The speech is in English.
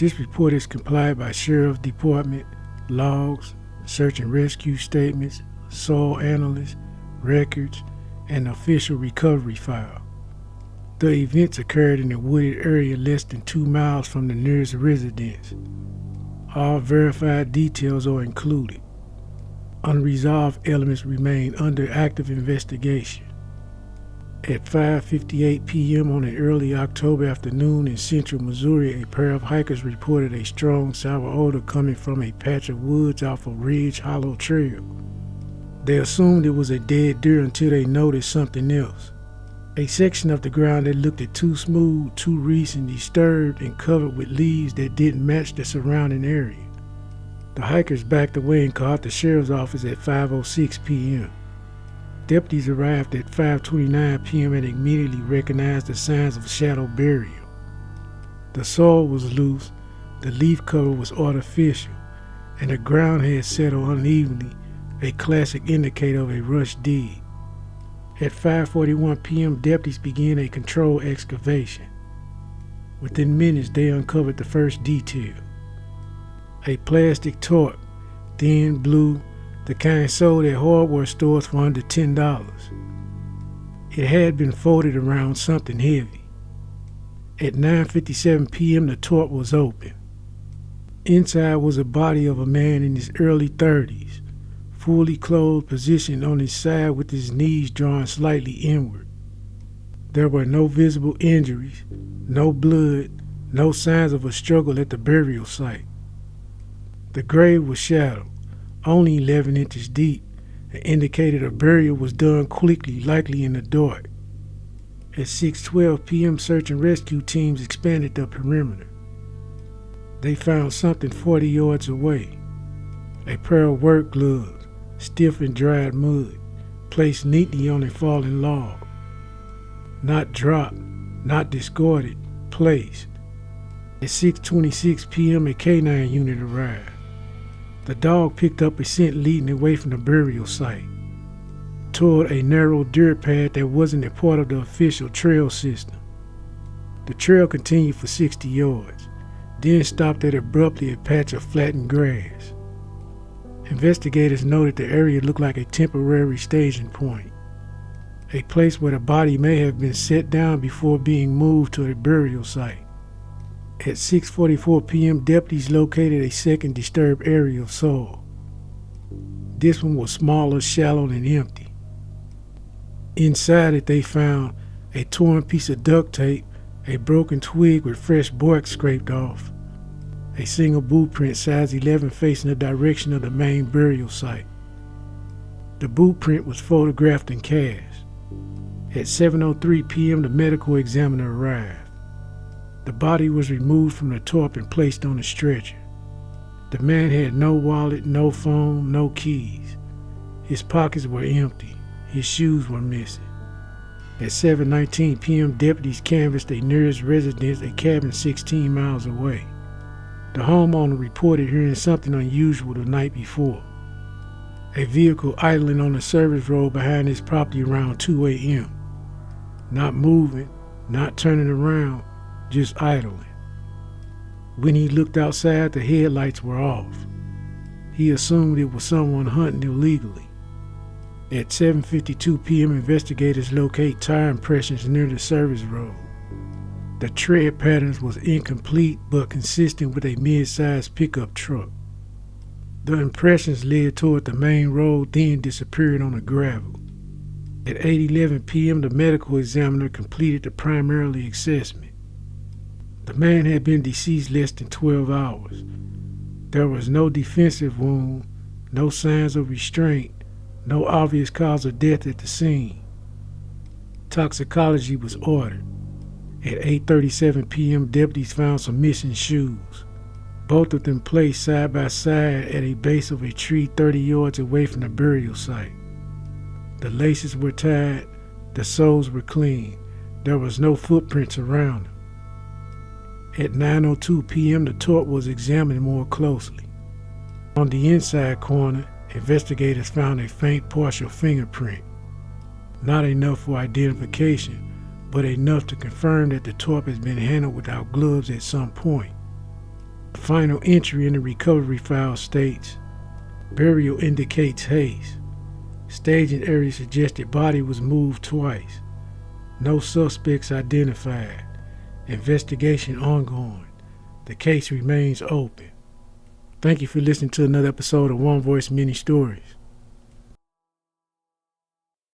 This report is compiled by Sheriff's Department, logs, search and rescue statements, soil analysts, records, and official recovery file. The events occurred in a wooded area less than 2 miles from the nearest residence. All verified details are included. Unresolved elements remain under active investigation. At 5:58 p.m. on an early October afternoon in central Missouri, a pair of hikers reported a strong sour odor coming from a patch of woods off of Ridge Hollow Trail. They assumed it was a dead deer until they noticed something else. A section of the ground that looked too smooth, too recent, disturbed, and covered with leaves that didn't match the surrounding area. The hikers backed away and called the sheriff's office at 5:06 p.m. Deputies arrived at 5:29 p.m. and immediately recognized the signs of shadow burial. The soil was loose, the leaf cover was artificial, and the ground had settled unevenly, a classic indicator of a rush dig. At 5:41 p.m., deputies began a controlled excavation. Within minutes, they uncovered the first detail. A plastic torch, thin blue, the kind sold at hardware stores for under $10. It had been folded around something heavy. At 9:57 p.m., the torch was open. Inside was a body of a man in his early 30s, fully clothed, positioned on his side with his knees drawn slightly inward. There were no visible injuries, no blood, no signs of a struggle at the burial site. The grave was shallow, only 11 inches deep, and indicated a burial was done quickly, likely in the dark. At 6:12 p.m., search and rescue teams expanded the perimeter. They found something 40 yards away. A pair of work gloves, stiff in dried mud, placed neatly on a fallen log. Not dropped, not discarded, placed. At 6:26 p.m., a canine unit arrived. The dog picked up a scent leading away from the burial site, toward a narrow dirt path that wasn't a part of the official trail system. The trail continued for 60 yards, then stopped at abruptly a patch of flattened grass. Investigators noted the area looked like a temporary staging point, a place where the body may have been set down before being moved to a burial site. At 6:44 p.m., deputies located a second disturbed area of soil. This one was smaller, shallow, and empty. Inside it, they found a torn piece of duct tape, a broken twig with fresh bark scraped off, a single boot print size 11 facing the direction of the main burial site. The boot print was photographed and cast. At 7:03 p.m., the medical examiner arrived. The body was removed from the tarp and placed on a stretcher. The man had no wallet, no phone, no keys. His pockets were empty. His shoes were missing. At 7:19 p.m., deputies canvassed a nearest residence, a cabin 16 miles away. The homeowner reported hearing something unusual the night before. A vehicle idling on the service road behind his property around 2 a.m. Not moving, not turning around, just idling. When he looked outside, the headlights were off. He assumed it was someone hunting illegally. At 7:52 p.m., investigators locate tire impressions near the service road. The tread patterns was incomplete but consistent with a mid-sized pickup truck. The impressions led toward the main road, then disappeared on the gravel. At 8:11 p.m., the medical examiner completed the primary assessment. The man had been deceased less than 12 hours. There was no defensive wound, no signs of restraint, no obvious cause of death at the scene. Toxicology was ordered. At 8:37 p.m., deputies found some missing shoes, both of them placed side by side at a base of a tree 30 yards away from the burial site. The laces were tied, the soles were clean. There was no footprints around them. At 9:02 p.m., the torch was examined more closely. On the inside corner, investigators found a faint partial fingerprint. Not enough for identification, but enough to confirm that the torch has been handled without gloves at some point. final entry in the recovery file states, burial indicates haze. Staging area suggested body was moved twice. No suspects identified. Investigation ongoing. The case remains open. Thank you for listening to another episode of One Voice Many Stories.